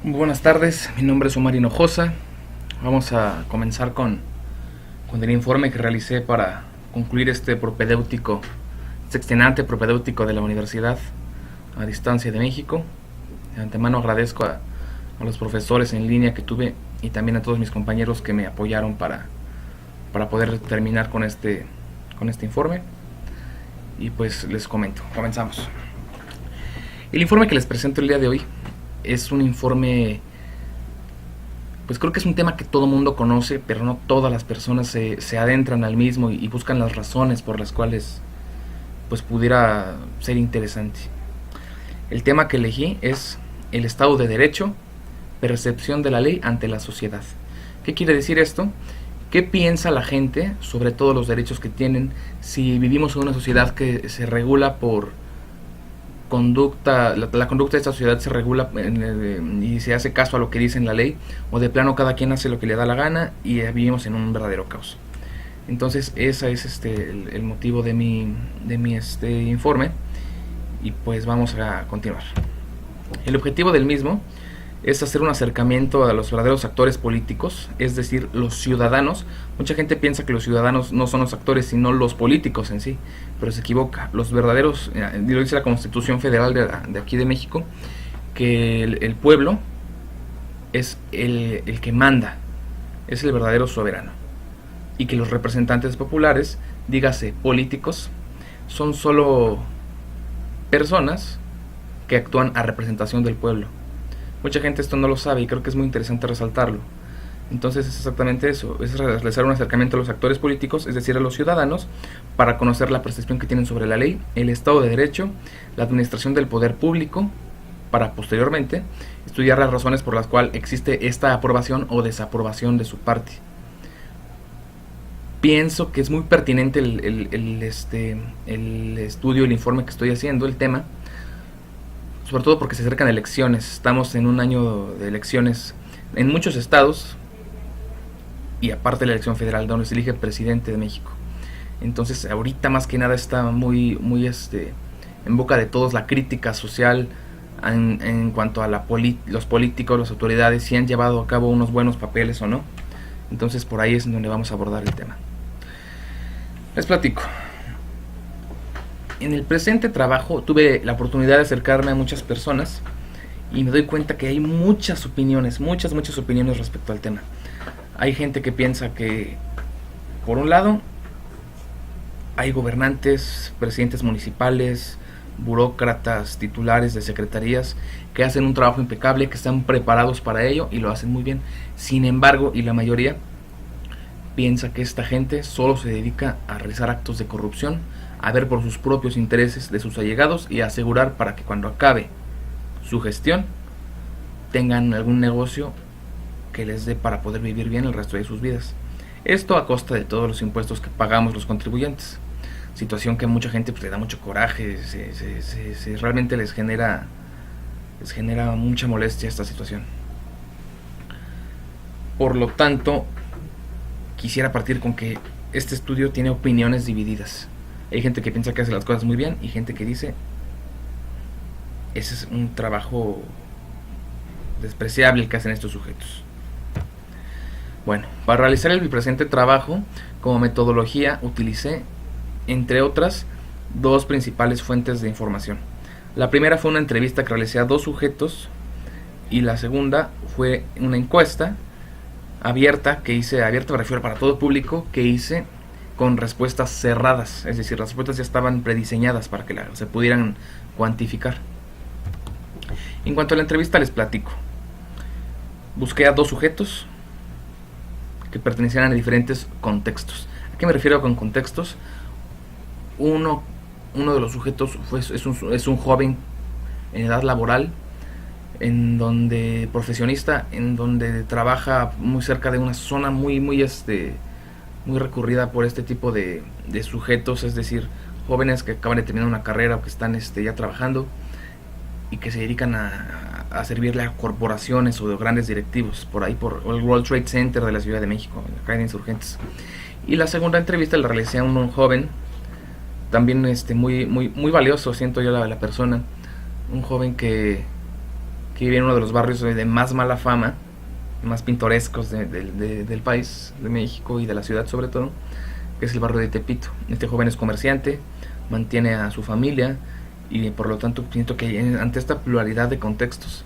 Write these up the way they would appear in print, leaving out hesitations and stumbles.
Muy buenas tardes, mi nombre es Omar Hinojosa. Vamos a comenzar con el informe que realicé para concluir este propedéutico, este extenuante propedéutico de la Universidad a Distancia de México. De antemano agradezco a los profesores en línea que tuve y también a todos mis compañeros que me apoyaron para poder terminar con este informe. Y pues les comento, comenzamos. El informe que les presento el día de hoy es un informe, pues creo que es un tema que todo mundo conoce, pero no todas las personas se adentran al mismo y buscan las razones por las cuales pues pudiera ser interesante. El tema que elegí es el Estado de Derecho, percepción de la ley ante la sociedad. ¿Qué quiere decir esto? ¿Qué piensa la gente sobre todos los derechos que tienen si vivimos en una sociedad que se regula por conducta, la conducta de esta sociedad se regula y se hace caso a lo que dice en la ley, o de plano cada quien hace lo que le da la gana y vivimos en un verdadero caos? Entonces ese es el motivo de mi informe, y pues vamos a continuar. El objetivo del mismo es hacer un acercamiento a los verdaderos actores políticos, es decir, los ciudadanos. Mucha gente piensa que los ciudadanos no son los actores, sino los políticos en sí, pero se equivoca. Los verdaderos, lo dice la Constitución Federal de aquí de México, que el pueblo es el que manda, es el verdadero soberano, y que los representantes populares, dígase políticos, son solo personas que actúan a representación del pueblo. Mucha gente esto no lo sabe y creo que es muy interesante resaltarlo. Entonces es exactamente eso, es realizar un acercamiento a los actores políticos, es decir, a los ciudadanos, para conocer la percepción que tienen sobre la ley, el Estado de Derecho, la administración del poder público, para posteriormente estudiar las razones por las cuales existe esta aprobación o desaprobación de su parte. Pienso que es muy pertinente el estudio, el informe que estoy haciendo, el tema, sobre todo porque se acercan elecciones. Estamos en un año de elecciones en muchos estados, y aparte la elección federal donde se elige presidente de México. Entonces ahorita más que nada está muy en boca de todos la crítica social en cuanto a los políticos, las autoridades, si han llevado a cabo unos buenos papeles o no. Entonces por ahí es donde vamos a abordar el tema. Les platico. En el presente trabajo tuve la oportunidad de acercarme a muchas personas y me doy cuenta que hay muchas opiniones, muchas opiniones respecto al tema. Hay gente que piensa que, por un lado, hay gobernantes, presidentes municipales, burócratas, titulares de secretarías que hacen un trabajo impecable, que están preparados para ello y lo hacen muy bien. Sin embargo, y la mayoría piensa que esta gente solo se dedica a realizar actos de corrupción, a ver por sus propios intereses de sus allegados y a asegurar para que cuando acabe su gestión tengan algún negocio que les dé para poder vivir bien el resto de sus vidas. Esto a costa de todos los impuestos que pagamos los contribuyentes. Situación que a mucha gente pues, le da mucho coraje, realmente les genera mucha molestia esta situación. Por lo tanto, quisiera partir con que este estudio tiene opiniones divididas. Hay gente que piensa que hace las cosas muy bien y gente que dice ese es un trabajo despreciable el que hacen estos sujetos. Bueno, para realizar el presente trabajo, como metodología utilicé, entre otras, dos principales fuentes de información. La primera fue una entrevista que realicé a dos sujetos, y la segunda fue una encuesta abierta que hice, abierta me refiero para todo público, que hice con respuestas cerradas, es decir, las respuestas ya estaban prediseñadas para que se pudieran cuantificar. En cuanto a la entrevista les platico. Busqué a dos sujetos que pertenecieran a diferentes contextos. ¿A qué me refiero con contextos? Uno de los sujetos es un joven en edad laboral, en donde profesionista, en donde trabaja muy cerca de una zona muy recurrida por este tipo de sujetos, es decir, jóvenes que acaban de terminar una carrera o que están ya trabajando y que se dedican a servirle a corporaciones o de grandes directivos, por ahí por el World Trade Center de la Ciudad de México, en la calle de Insurgentes. Y la segunda entrevista la realicé a un joven, también muy valioso, siento yo la persona, un joven que que vive en uno de los barrios de más mala fama, más pintorescos del país, de México y de la ciudad sobre todo, que es el barrio de Tepito. Este joven es comerciante, mantiene a su familia y por lo tanto siento que ante esta pluralidad de contextos,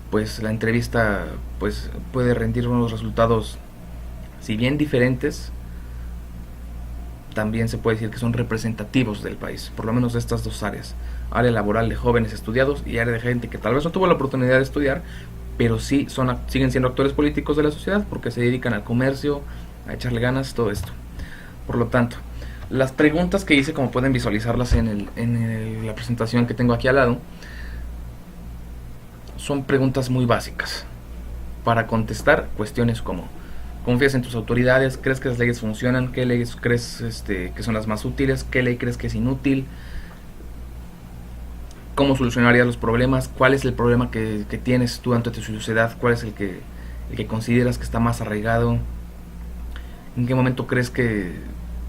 pues la entrevista pues puede rendir unos resultados, si bien diferentes, también se puede decir que son representativos del país, por lo menos de estas dos áreas: área laboral de jóvenes estudiados y área de gente que tal vez no tuvo la oportunidad de estudiar, pero sí siguen siendo actores políticos de la sociedad porque se dedican al comercio, a echarle ganas, todo esto. Por lo tanto, las preguntas que hice, como pueden visualizarlas en la presentación que tengo aquí al lado, son preguntas muy básicas para contestar cuestiones como: ¿confías en tus autoridades? ¿Crees que las leyes funcionan? ¿Qué leyes crees que son las más útiles? ¿Qué ley crees que es inútil? ¿Cómo solucionarías los problemas? ¿Cuál es el problema que tienes tú ante tu sociedad? ¿Cuál es el que consideras que está más arraigado? ¿En qué momento crees que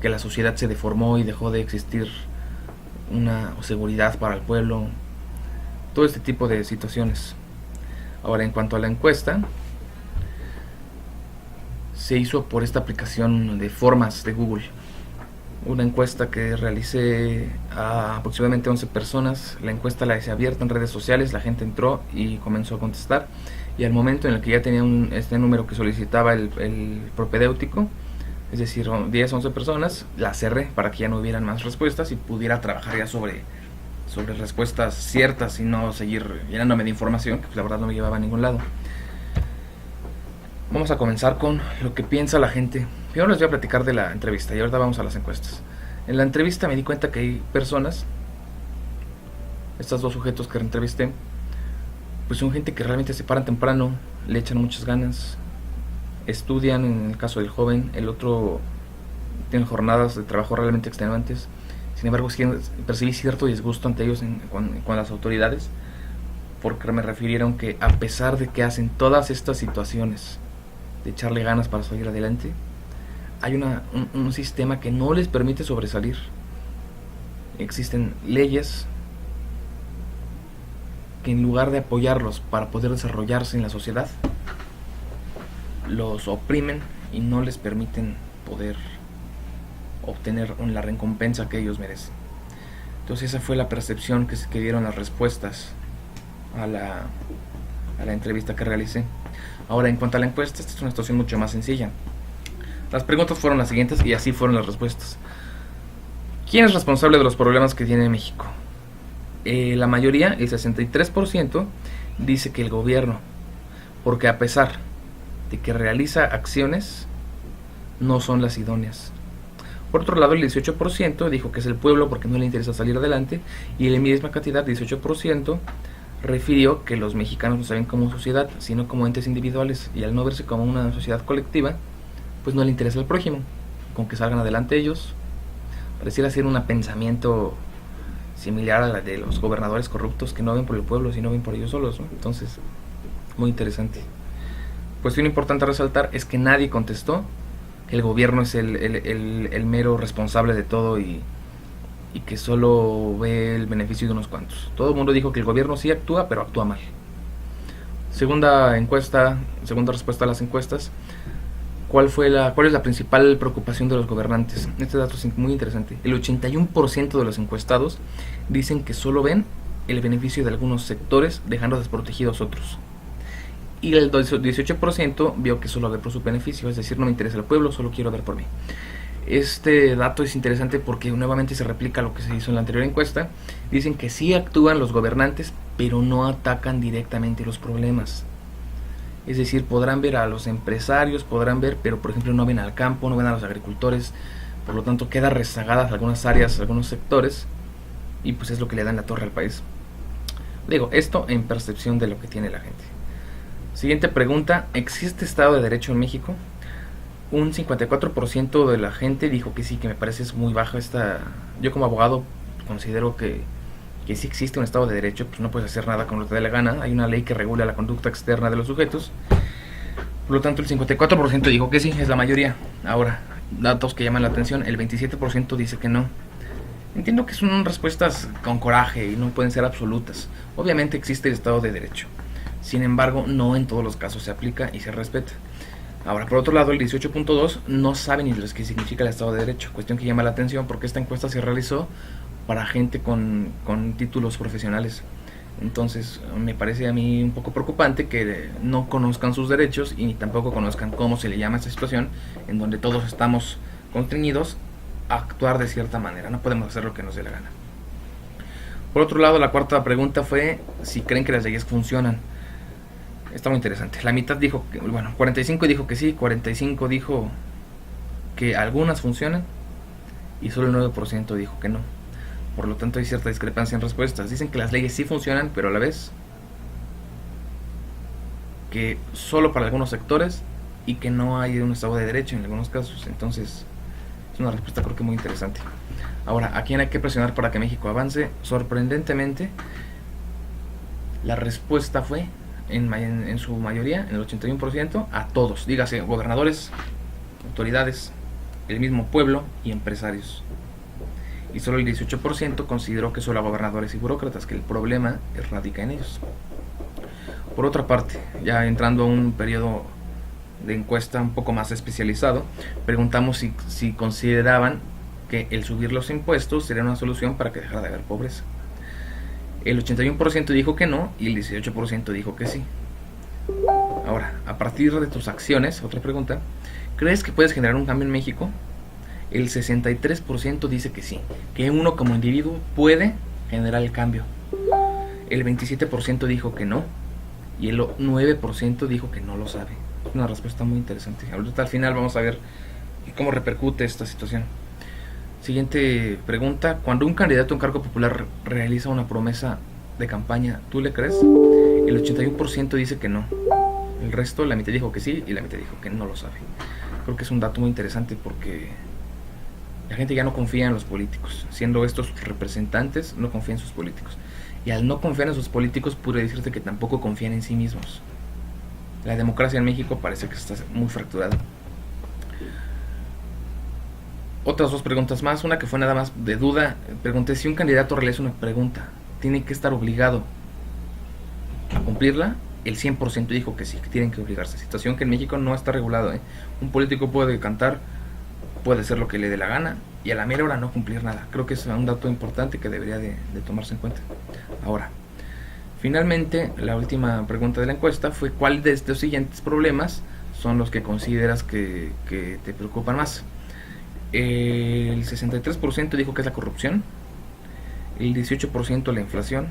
la sociedad se deformó y dejó de existir una seguridad para el pueblo? Todo este tipo de situaciones. Ahora, en cuanto a la encuesta, se hizo por esta aplicación de formas de Google. Una encuesta que realicé a aproximadamente 11 personas. La encuesta la hice abierta en redes sociales, la gente entró y comenzó a contestar, y al momento en el que ya tenía este número que solicitaba el propedéutico, es decir, 10, 11 personas, la cerré para que ya no hubieran más respuestas y pudiera trabajar ya sobre respuestas ciertas y no seguir llenándome de información que la verdad no me llevaba a ningún lado. Vamos a comenzar con lo que piensa la gente. Primero les voy a platicar de la entrevista y ahorita vamos a las encuestas. En la entrevista me di cuenta que hay personas, estos dos sujetos que entrevisté, pues son gente que realmente se paran temprano, le echan muchas ganas, estudian. En el caso del joven, el otro tiene jornadas de trabajo realmente extenuantes. Sin embargo, percibí cierto disgusto ante ellos con las autoridades, porque me refirieron que a pesar de que hacen todas estas situaciones de echarle ganas para salir adelante, hay un sistema que no les permite sobresalir. Existen leyes que en lugar de apoyarlos para poder desarrollarse en la sociedad, los oprimen y no les permiten poder obtener la recompensa que ellos merecen. Entonces esa fue la percepción que dieron las respuestas a la entrevista que realicé. Ahora, en cuanto a la encuesta, esta es una situación mucho más sencilla. Las preguntas fueron las siguientes y así fueron las respuestas. ¿Quién es responsable de los problemas que tiene México? La mayoría, el 63%, dice que el gobierno, porque a pesar de que realiza acciones, no son las idóneas. Por otro lado, el 18% dijo que es el pueblo porque no le interesa salir adelante, y en la misma cantidad, 18%, refirió que los mexicanos no se ven como sociedad, sino como entes individuales, y al no verse como una sociedad colectiva, pues no le interesa el prójimo, con que salgan adelante ellos. Pareciera ser un pensamiento similar a la de los gobernadores corruptos que no ven por el pueblo, sino ven por ellos solos, ¿no? Entonces, muy interesante. Cuestión importante a resaltar es que nadie contestó que el gobierno es el mero responsable de todo y que solo ve el beneficio de unos cuantos. Todo el mundo dijo que el gobierno sí actúa, pero actúa mal. Segunda respuesta a las encuestas: ¿cuál es la principal preocupación de los gobernantes? Este dato es muy interesante. El 81% de los encuestados dicen que solo ven el beneficio de algunos sectores, dejando desprotegidos otros. Y el 18% vio que solo ve por su beneficio, es decir, no me interesa el pueblo, solo quiero ver por mí. Este dato es interesante porque nuevamente se replica lo que se hizo en la anterior encuesta. Dicen que sí actúan los gobernantes, pero no atacan directamente los problemas. Es decir, podrán ver a los empresarios, pero por ejemplo no ven al campo, no ven a los agricultores. Por lo tanto, quedan rezagadas algunas áreas, algunos sectores, y pues es lo que le dan la torre al país. Digo, esto en percepción de lo que tiene la gente. Siguiente pregunta: ¿existe Estado de Derecho en México? Un 54% de la gente dijo que sí, que me parece es muy baja esta. Yo como abogado considero que sí existe un Estado de Derecho, pues no puedes hacer nada con lo que te dé la gana. Hay una ley que regula la conducta externa de los sujetos. Por lo tanto, el 54% dijo que sí, es la mayoría. Ahora, datos que llaman la atención: el 27% dice que no. Entiendo que son respuestas con coraje y no pueden ser absolutas. Obviamente existe el Estado de Derecho, Sin embargo, no en todos los casos se aplica y se respeta. Ahora, por otro lado, el 18.2 no sabe ni lo que significa el Estado de Derecho, cuestión que llama la atención porque esta encuesta se realizó para gente con títulos profesionales. Entonces, me parece a mí un poco preocupante que no conozcan sus derechos y ni tampoco conozcan cómo se le llama a esta situación en donde todos estamos constreñidos a actuar de cierta manera. No podemos hacer lo que nos dé la gana. Por otro lado, la cuarta pregunta fue si creen que las leyes funcionan. Está muy interesante. La mitad dijo que, bueno, 45 dijo que sí, 45 dijo que algunas funcionan y solo el 9% dijo que no. Por lo tanto hay cierta discrepancia en respuestas. Dicen que las leyes sí funcionan, pero a la vez que solo para algunos sectores y que no hay un Estado de Derecho en algunos casos. Entonces es una respuesta creo que muy interesante. Ahora, ¿a quién hay que presionar para que México avance? Sorprendentemente, la respuesta fue en su mayoría, en el 81%, a todos, dígase gobernadores, autoridades, el mismo pueblo y empresarios. Y solo el 18% consideró que solo a gobernadores y burócratas, que el problema radica en ellos. Por otra parte, ya entrando a un periodo de encuesta un poco más especializado, preguntamos si consideraban que el subir los impuestos sería una solución para que dejara de haber pobreza. El 81% dijo que no y el 18% dijo que sí. Ahora, a partir de tus acciones, otra pregunta, ¿crees que puedes generar un cambio en México? El 63% dice que sí, que uno como individuo puede generar el cambio. El 27% dijo que no y el 9% dijo que no lo sabe. Es una respuesta muy interesante. Ahorita al final vamos a ver cómo repercute esta situación. Siguiente pregunta, cuando un candidato a un cargo popular realiza una promesa de campaña, ¿tú le crees? El 81% dice que no. El resto, la mitad dijo que sí y la mitad dijo que no lo sabe. Creo que es un dato muy interesante porque la gente ya no confía en los políticos. Siendo estos representantes, no confía en sus políticos. Y al no confiar en sus políticos, puede decirte que tampoco confían en sí mismos. La democracia en México parece que está muy fracturada. Otras dos preguntas más, una que fue nada más de duda. Pregunté si un candidato realiza una pregunta, ¿tiene que estar obligado a cumplirla? El 100% dijo que sí, que tienen que obligarse. Situación que en México no está regulado, ¿eh? Un político puede cantar, puede hacer lo que le dé la gana y a la mera hora no cumplir nada. Creo que es un dato importante que debería de tomarse en cuenta. Ahora, finalmente, la última pregunta de la encuesta fue ¿cuál de estos siguientes problemas son los que consideras que te preocupan más? El 63% dijo que es la corrupción, el 18% la inflación,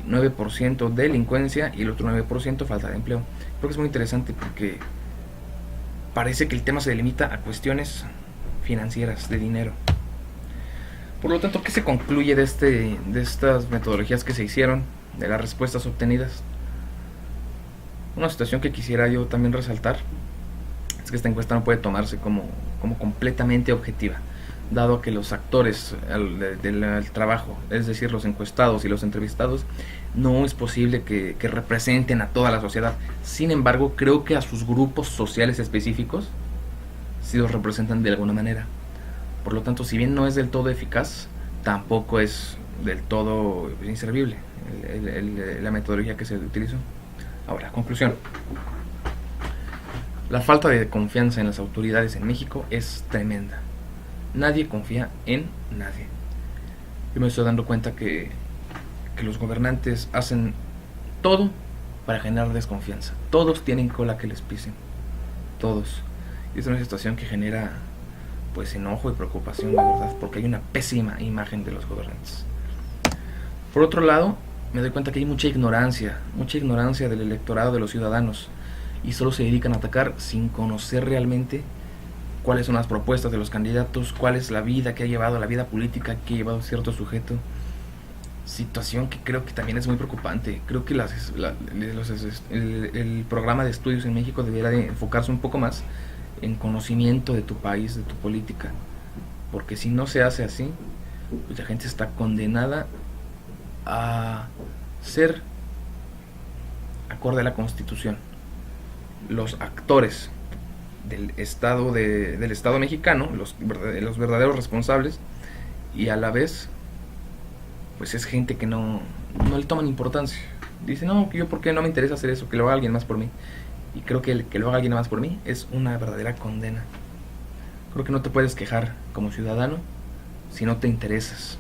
9% delincuencia y el otro 9% falta de empleo. Creo que es muy interesante porque parece que el tema se limita a cuestiones financieras, de dinero. Por lo tanto, ¿qué se concluye de estas metodologías que se hicieron, de las respuestas obtenidas? Una situación que quisiera yo también resaltar es que esta encuesta no puede tomarse como completamente objetiva, dado que los actores del trabajo, es decir, los encuestados y los entrevistados, no es posible que representen a toda la sociedad. Sin embargo, creo que a sus grupos sociales específicos sí los representan de alguna manera. Por lo tanto, si bien no es del todo eficaz, tampoco es del todo inservible la metodología que se utilizó. Ahora, conclusión. La falta de confianza en las autoridades en México es tremenda. Nadie confía en nadie. Yo me estoy dando cuenta que los gobernantes hacen todo para generar desconfianza. Todos tienen cola que les pisen. Todos. Y es una situación que genera pues enojo y preocupación, la verdad, porque hay una pésima imagen de los gobernantes. Por otro lado, me doy cuenta que hay mucha ignorancia del electorado, de los ciudadanos, y solo se dedican a atacar sin conocer realmente cuáles son las propuestas de los candidatos, cuál es la vida que ha llevado, la vida política que ha llevado cierto sujeto. Situación que creo que también es muy preocupante. Creo que el programa de estudios en México debería de enfocarse un poco más en conocimiento de tu país, de tu política, porque si no se hace así, pues la gente está condenada a ser acorde a la Constitución los actores del Estado mexicano, los verdaderos responsables, y a la vez pues es gente que no le toman importancia. dice, no, que yo por qué no me interesa hacer eso, que lo haga alguien más por mí. Y creo que el que lo haga alguien más por mí es una verdadera condena. Creo que no te puedes quejar como ciudadano si no te interesas.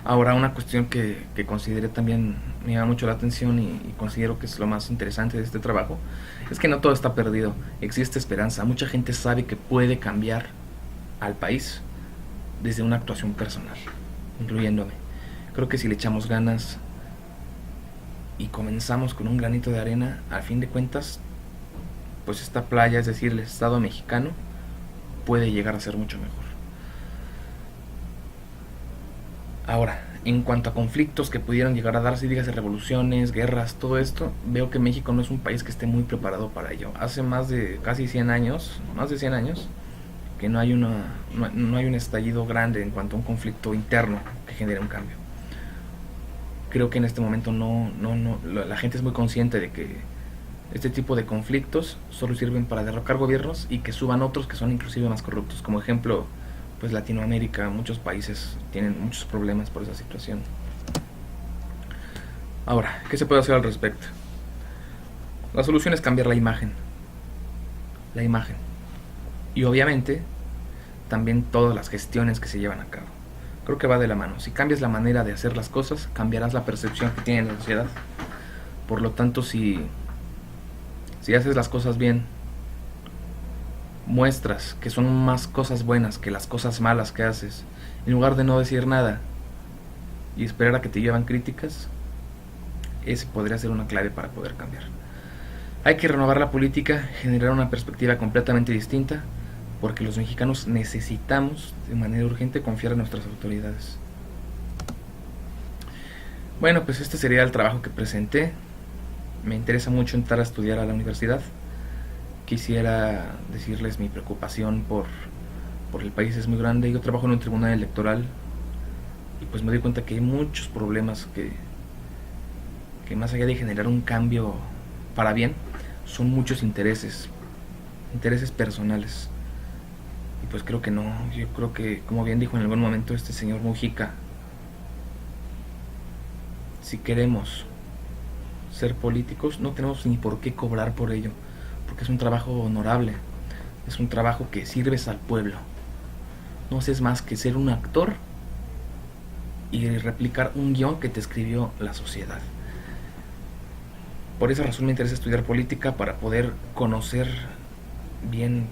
Ahora, una cuestión que consideré también me llama mucho la atención y considero que es lo más interesante de este trabajo, es que no todo está perdido, existe esperanza. Mucha gente sabe que puede cambiar al país desde una actuación personal, incluyéndome. Creo que si le echamos ganas y comenzamos con un granito de arena, al fin de cuentas, pues esta playa, es decir, el Estado mexicano, puede llegar a ser mucho mejor. Ahora, en cuanto a conflictos que pudieran llegar a darse, dígase revoluciones, guerras, todo esto, veo que México no es un país que esté muy preparado para ello. Hace más de casi 100 años, más de 100 años, que no hay un estallido grande en cuanto a un conflicto interno que genere un cambio. Creo que en este momento la gente es muy consciente de que este tipo de conflictos solo sirven para derrocar gobiernos y que suban otros que son inclusive más corruptos. Como ejemplo, pues Latinoamérica, muchos países tienen muchos problemas por esa situación. Ahora, ¿qué se puede hacer al respecto? La solución es cambiar la imagen. La imagen. Y obviamente, también todas las gestiones que se llevan a cabo. Creo que va de la mano. Si cambias la manera de hacer las cosas, cambiarás la percepción que tiene la sociedad. Por lo tanto, si haces las cosas bien, muestras que son más cosas buenas que las cosas malas que haces, en lugar de no decir nada y esperar a que te llevan críticas, ese podría ser una clave para poder cambiar. Hay que renovar la política, generar una perspectiva completamente distinta, porque los mexicanos necesitamos de manera urgente confiar en nuestras autoridades. Bueno, pues este sería el trabajo que presenté. Me interesa mucho entrar a estudiar a la universidad. Quisiera decirles mi preocupación por el país es muy grande. Yo trabajo en un tribunal electoral y pues me doy cuenta que hay muchos problemas que más allá de generar un cambio para bien, son muchos intereses personales. Y pues creo que no, yo creo que, como bien dijo en algún momento este señor Mujica, si queremos ser políticos no tenemos ni por qué cobrar por ello, porque es un trabajo honorable, es un trabajo que sirves al pueblo. No haces más que ser un actor y replicar un guión que te escribió la sociedad. Por esa razón me interesa estudiar política, para poder conocer bien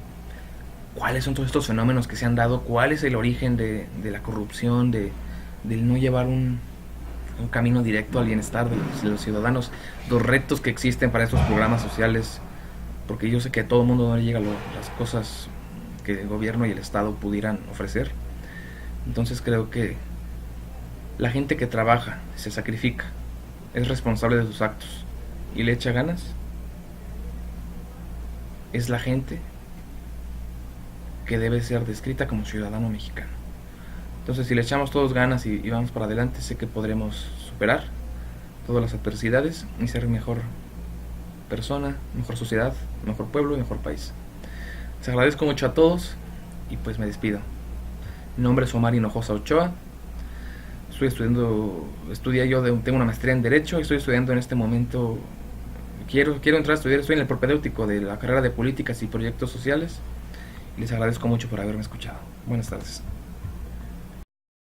cuáles son todos estos fenómenos que se han dado, cuál es el origen de la corrupción, del no llevar un camino directo al bienestar de los ciudadanos, los retos que existen para estos programas sociales, porque yo sé que a todo el mundo no le llegan las cosas que el gobierno y el Estado pudieran ofrecer. Entonces creo que la gente que trabaja, se sacrifica, es responsable de sus actos y le echa ganas, es la gente que debe ser descrita como ciudadano mexicano. Entonces, si le echamos todos ganas y vamos para adelante, sé que podremos superar todas las adversidades y ser mejor persona, mejor sociedad, mejor pueblo y mejor país. Les agradezco mucho a todos y pues me despido. Mi nombre es Omar Hinojosa Ochoa. Tengo una maestría en Derecho y estoy estudiando en este momento. Quiero entrar a estudiar, estoy en el propedéutico de la carrera de Políticas y Proyectos Sociales. Y les agradezco mucho por haberme escuchado. Buenas tardes.